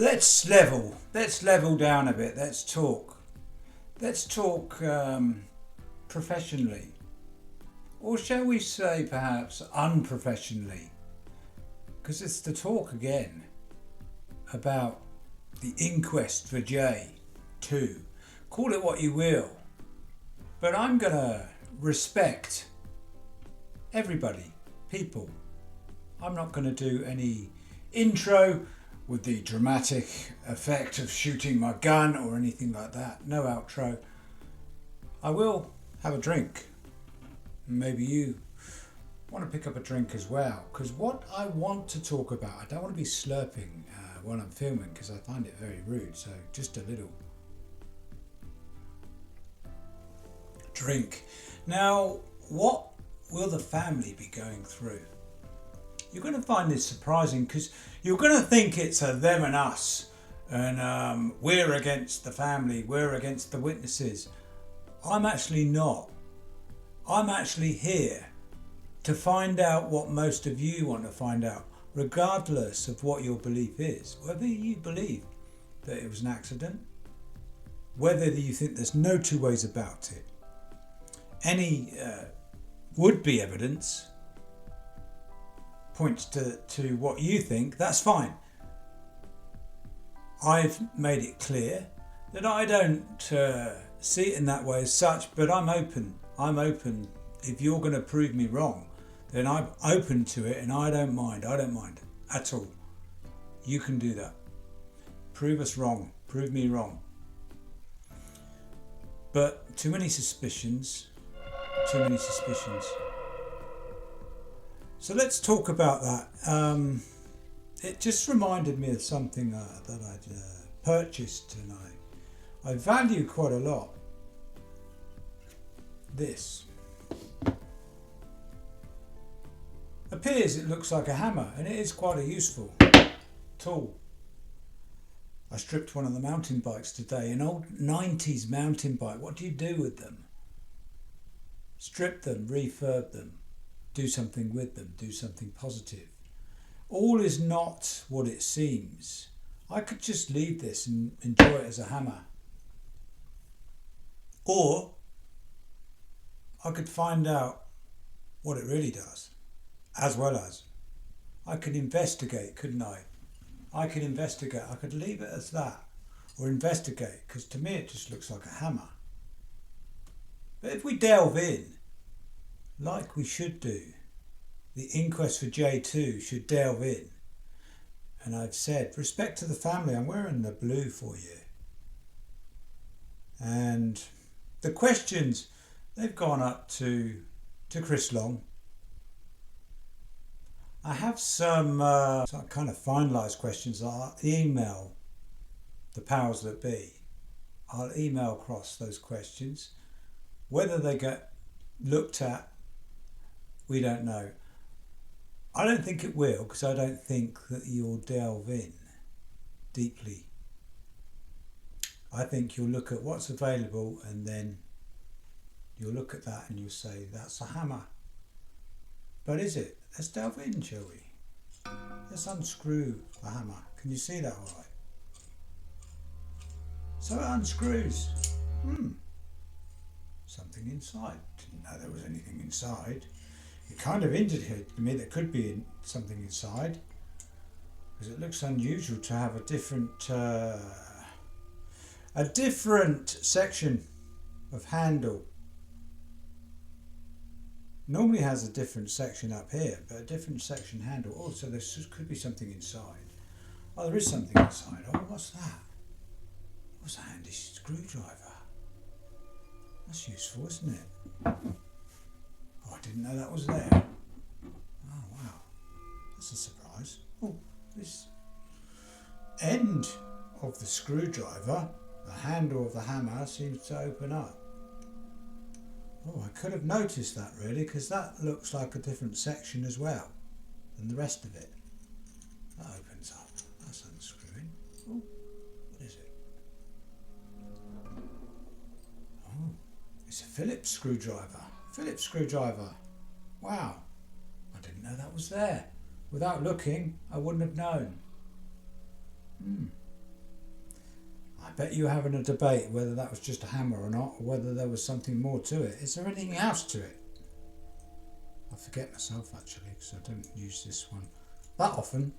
Let's level down a bit. Let's talk professionally, or shall we say perhaps unprofessionally, because it's the talk again about the inquest for J2. Call it what you will, but I'm gonna respect everybody, people. I'm not gonna do any intro with the dramatic effect of shooting my gun or anything like that. No outro. I will have a drink. Maybe you want to pick up a drink as well, because what I want to talk about, I don't want to be slurping while I'm filming because I find it very rude, so just a little drink. Now, what will the family be going through? You're going to find this surprising because you're going to think it's a them and us, and we're against the family, we're against the witnesses. I'm actually not. I'm actually here to find out what most of you want to find out, regardless of what your belief is. Whether you believe that it was an accident, whether you think there's no two ways about it, any would-be evidence points to what you think, that's fine. I've made it clear that I don't see it in that way as such, but I'm open. If you're going to prove me wrong, then I'm open to it, and I don't mind at all. You can do that. Prove us wrong, prove me wrong. But too many suspicions. So let's talk about that. It just reminded me of something that I'd purchased and I value quite a lot. This appears, it looks like a hammer, and it is quite a useful tool. I stripped one of the mountain bikes today, an old 90s mountain bike. What do you do with them? Strip them, refurb them, do something with them, do something positive. All is not what it seems. I could just leave this and enjoy it as a hammer. Or I could find out what it really does, as well as I could investigate, couldn't I? I could investigate. I could leave it as that, or investigate, because to me it just looks like a hammer. But if we delve in, like we should do, the inquest for J2 should delve in. And I've said, respect to the family, I'm wearing the blue for you. And the questions, they've gone up to Chris Long. I have some kind of finalised questions. I'll email the powers that be. I'll email across those questions. Whether they get looked at, we don't know. I don't think it will, because I don't think that you'll delve in deeply. I think you'll look at what's available, and then you'll look at that and you'll say, that's a hammer. But is it? Let's delve in, shall we? Let's unscrew the hammer. Can you see that all right? So it unscrews. Something inside. Didn't know there was anything inside. It kind of indicated to me there could be something inside, because it looks unusual to have a different section of handle. Normally has a different section up here, but a different section handle. Oh, so there could be something inside. Oh, there is something inside. Oh, what's that? What's a handy screwdriver? That's useful, isn't it? Oh, I didn't know that was there. Oh, wow. That's a surprise. Oh, this end of the screwdriver, the handle of the hammer, seems to open up. Oh, I could have noticed that really, because that looks like a different section as well than the rest of it. That opens up. That's unscrewing. Oh, what is it? Oh, it's a Phillips screwdriver. Phillips screwdriver. Wow. I didn't know that was there. Without looking, I wouldn't have known. I bet you were having a debate whether that was just a hammer or not, or whether there was something more to it. Is there anything else to it? I forget myself actually, because I don't use this one that often.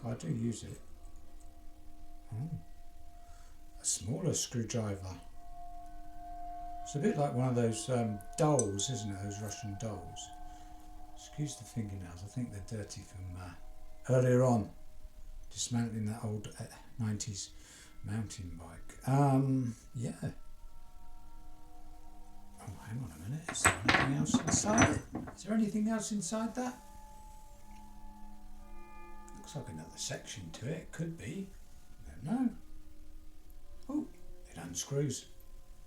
I do use it. Oh, a smaller screwdriver. It's a bit like one of those dolls, isn't it? Those Russian dolls. Excuse the fingernails. I think they're dirty from earlier on, dismantling that old 90s mountain bike. Yeah. Oh, hang on a minute. Is there anything else inside it? Is there anything else inside that? Looks like another section to it. Could be. I don't know. Oh, it unscrews.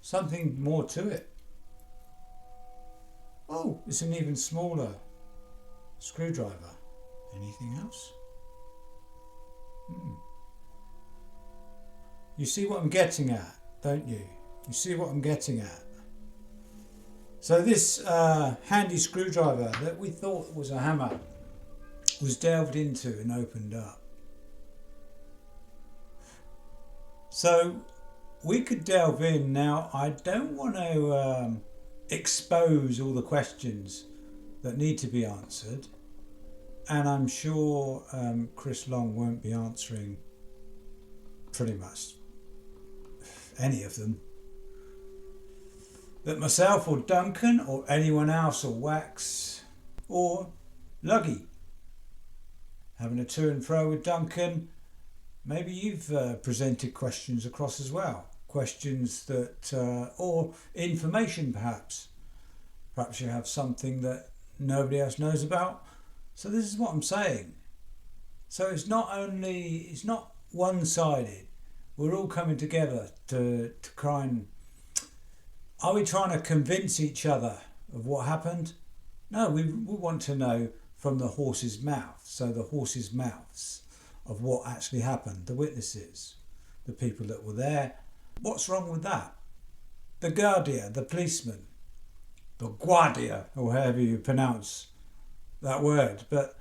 Something more to it. Oh, it's an even smaller screwdriver. Anything else? You see what I'm getting at, don't you? You see what I'm getting at. So this handy screwdriver that we thought was a hammer was delved into and opened up. So we could delve in now. I don't want to expose all the questions that need to be answered, and I'm sure Chris Long won't be answering pretty much any of them. That myself or Duncan or anyone else or Wax or Luggy having a to and fro with Duncan. Maybe you've presented questions across as well. Questions that, or information perhaps. Perhaps you have something that nobody else knows about. So this is what I'm saying. So it's not one-sided. We're all coming together to try and... Are we trying to convince each other of what happened? No, we want to know from the horse's mouth. So the horse's mouths of what actually happened, the witnesses, the people that were there. What's wrong with that? The guardia, the policeman, the guardia, or however you pronounce that word. But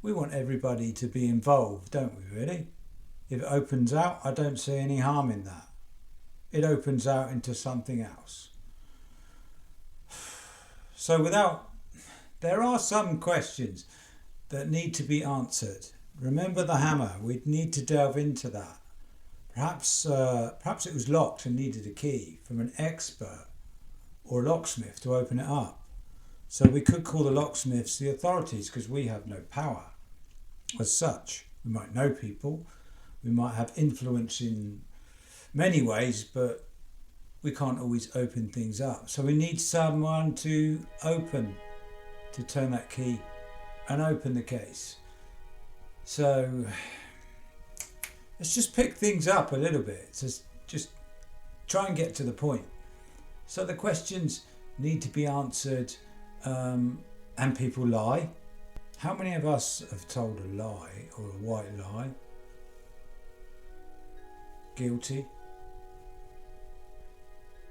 we want everybody to be involved, don't we, really? If it opens out, I don't see any harm in that. It opens out into something else. So there are some questions that need to be answered. Remember the hammer, we'd need to delve into that. Perhaps it was locked and needed a key from an expert or a locksmith to open it up. So we could call the locksmiths the authorities, because we have no power as such. We might know people, we might have influence in many ways, but we can't always open things up. So we need someone to turn that key and open the case. So let's just pick things up a little bit. Just try and get to the point. So the questions need to be answered, and people lie. How many of us have told a lie or a white lie? Guilty.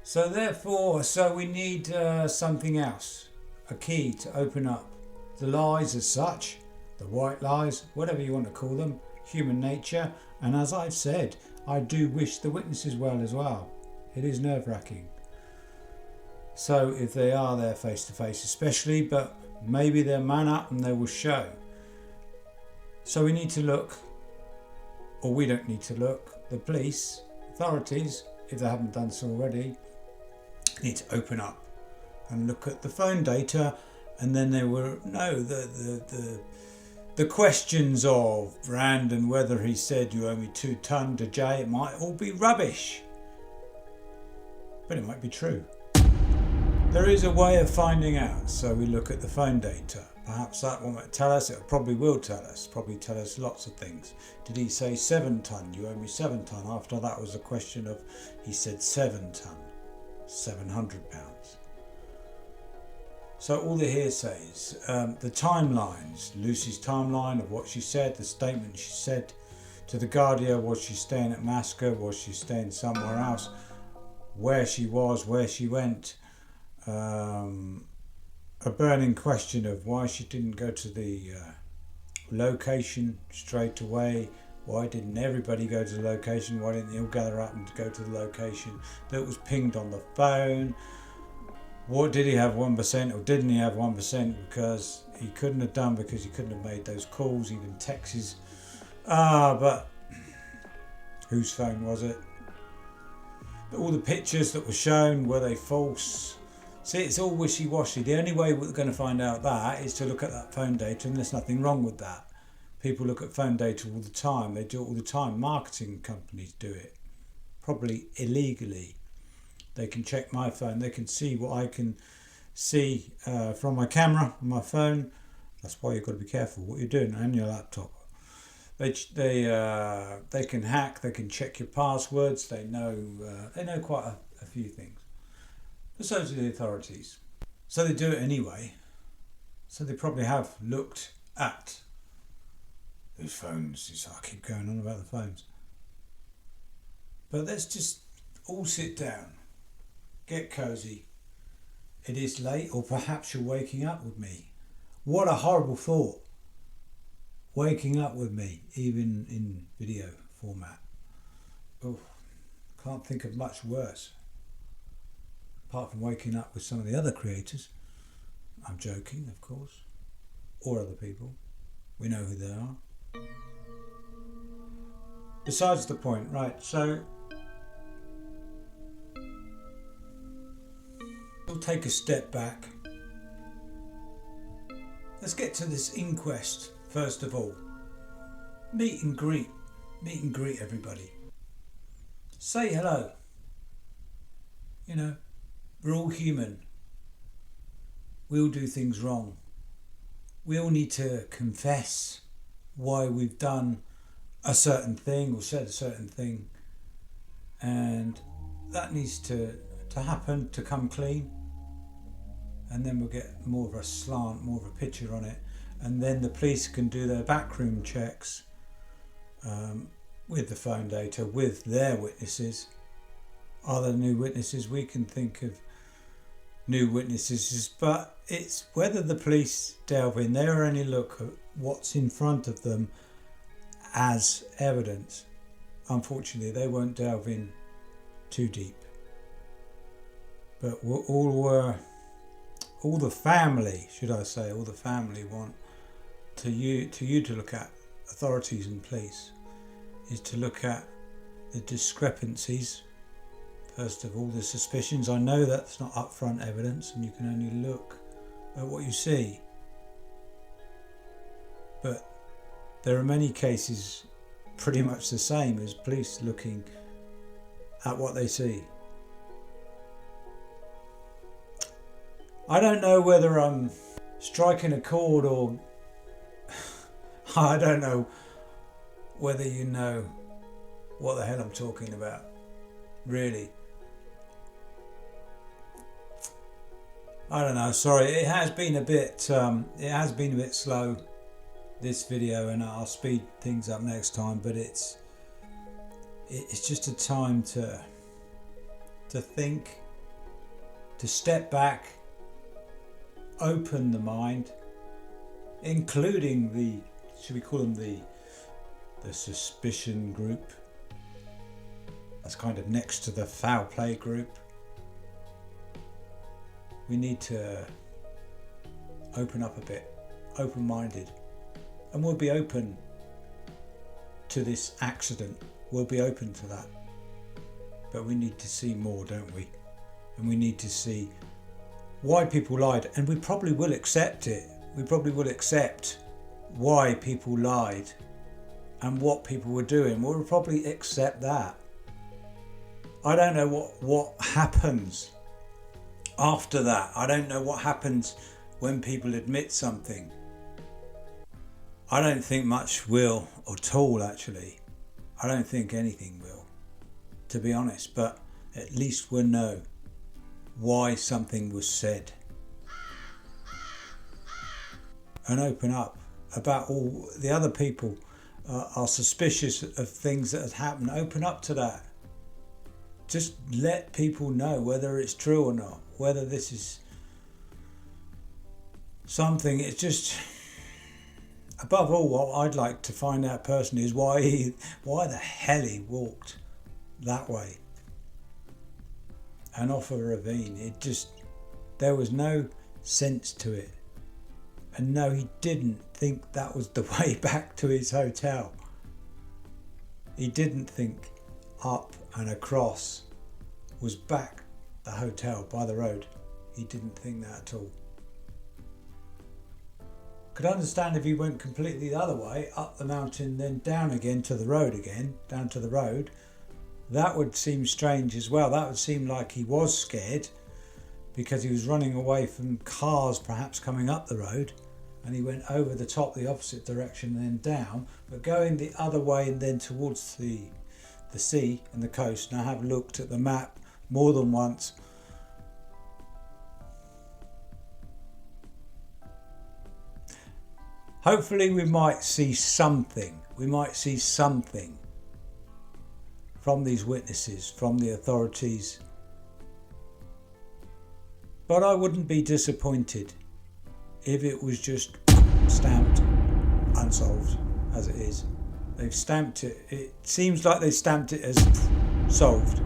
So therefore, we need something else, a key to open up the lies as such, the white lies, whatever you want to call them, human nature. And as I've said, I do wish the witnesses well as well. It is nerve-wracking. So if they are there face to face especially, but maybe they'll man up and they will show. So we need to look, or we don't need to look, the police, authorities, if they haven't done so already, need to open up and look at the phone data, and then they will know the questions of Brandon, whether he said you owe me 2 ton to Jay, it might all be rubbish, but it might be true. There is a way of finding out, so we look at the phone data. Perhaps that won't tell us, it probably will tell us lots of things. Did he say 7 ton? You owe me 7 ton. After that was a question of, he said 7 ton, £700. So all the hearsays, the timelines, Lucy's timeline of what she said, the statement she said to the Guardia, was she staying at Masca, was she staying somewhere else, where she was, where she went, a burning question of why she didn't go to the location straight away, Why didn't everybody go to the location? Why didn't they all gather up and go to the location that was pinged on the phone? What did he have 1% or didn't he have 1%? Because he couldn't have done, because he couldn't have made those calls, even texts. But whose phone was it? All the pictures that were shown, were they false? See, it's all wishy-washy. The only way we're going to find out that is to look at that phone data, and there's nothing wrong with that. People look at phone data all the time. They do it all the time. Marketing companies do it, probably illegally. They can check my phone. They can see what I can see from my camera on my phone. That's why you've got to be careful what you're doing on your laptop. They can hack. They can check your passwords. They know quite a few things. But so do the authorities. So they do it anyway. So they probably have looked at those phones. I keep going on about the phones. But let's just all sit down. Get cosy. It is late, or perhaps you're waking up with me. What a horrible thought. Waking up with me, even in video format. Oh, can't think of much worse. Apart from waking up with some of the other creators. I'm joking, of course. Or other people. We know who they are. Besides the point, right, so we'll take a step back. Let's get to this inquest first of all. Meet and greet everybody. Say hello. You know, we're all human. We all do things wrong. We all need to confess why we've done a certain thing or said a certain thing, and that needs to happen, to come clean, and then we'll get more of a slant, more of a picture on it, and then the police can do their backroom checks with the phone data, with their witnesses. Are there new witnesses? We can think of new witnesses, but it's whether the police delve in. They only look at what's in front of them as evidence. Unfortunately, they won't delve in too deep. But all the family, should I say, all the family want you to look at, authorities and police, is to look at the discrepancies. First of all, the suspicions. I know that's not upfront evidence, and you can only look at what you see. But there are many cases pretty much the same as police looking at what they see. I don't know whether I'm striking a chord or I don't know whether you know what the hell I'm talking about, really. I don't know, sorry, it has been a bit slow, this video, and I'll speed things up next time, but it's just a time to think, to step back, open the mind, including the, should we call them the suspicion group, that's kind of next to the foul play group. We need to open up a bit, open-minded, and we'll be open to this accident. We'll be open to that. But we need to see more, don't we? And we need to see why people lied, and we probably will accept it. We probably will accept why people lied and what people were doing. We'll probably accept that. I don't know what happens after that. I don't know what happens when people admit something. I don't think much will at all, actually. I don't think anything will, to be honest, but at least we'll know why something was said. And open up about all the other people are suspicious of things that have happened. Open up to that. Just let people know whether it's true or not, whether this is something. It's just, above all, what I'd like to find out personally is why the hell he walked that way and off a ravine. There was no sense to it. And no, he didn't think that was the way back to his hotel. He didn't think up and across was back the hotel by the road. He didn't think that at all. Could understand if he went completely the other way, up the mountain, then down again to the road again, down to the road. That would seem strange as well. That would seem like he was scared because he was running away from cars perhaps coming up the road, and he went over the top the opposite direction and then down. But going the other way and then towards the sea and the coast, and I have looked at the map more than once, hopefully we might see something. We might see something from these witnesses, from the authorities. But I wouldn't be disappointed if it was just stamped unsolved as it is. They've stamped it. It seems like they stamped it as solved.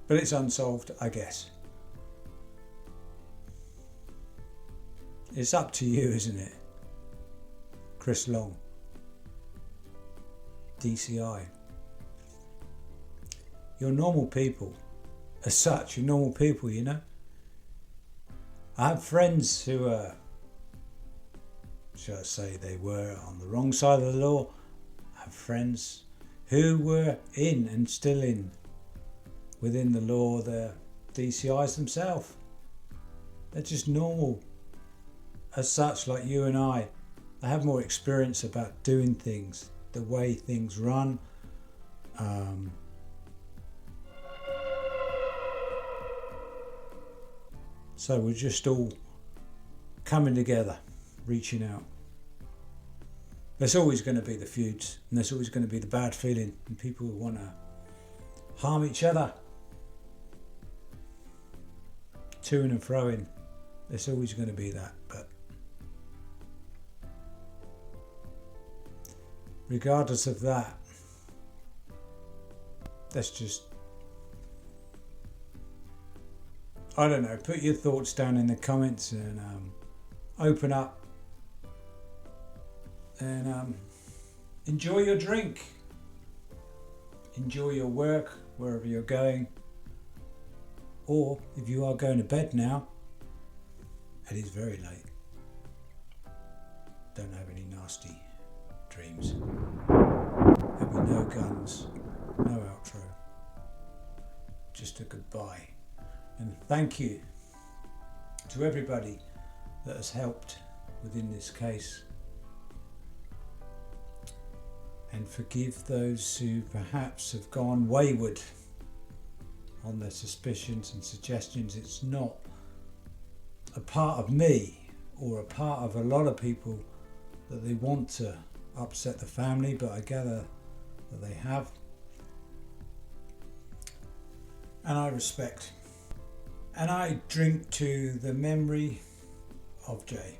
But it's unsolved, I guess. It's up to you, isn't it? Chris Long, DCI. You're normal people. As such, you're normal people, you know. I have friends who are, shall I say, they were on the wrong side of the law. I have friends who were in and still in within the law. They're DCIs themselves. They're just normal. As such, like you and I have more experience about doing things, the way things run. So we're just all coming together, reaching out. There's always going to be the feuds, and there's always going to be the bad feeling, and people who want to harm each other, to and froing. There's always going to be that, but regardless of that, let's just, I don't know, put your thoughts down in the comments and open up and enjoy your drink. Enjoy your work, wherever you're going. Or if you are going to bed now, it is very late. Don't have any nasty dreams. There'll be no guns, no outro. Just a goodbye. And thank you to everybody that has helped within this case. And forgive those who perhaps have gone wayward on their suspicions and suggestions. It's not a part of me or a part of a lot of people that they want to upset the family, but I gather that they have. And I respect. And I drink to the memory of Jay.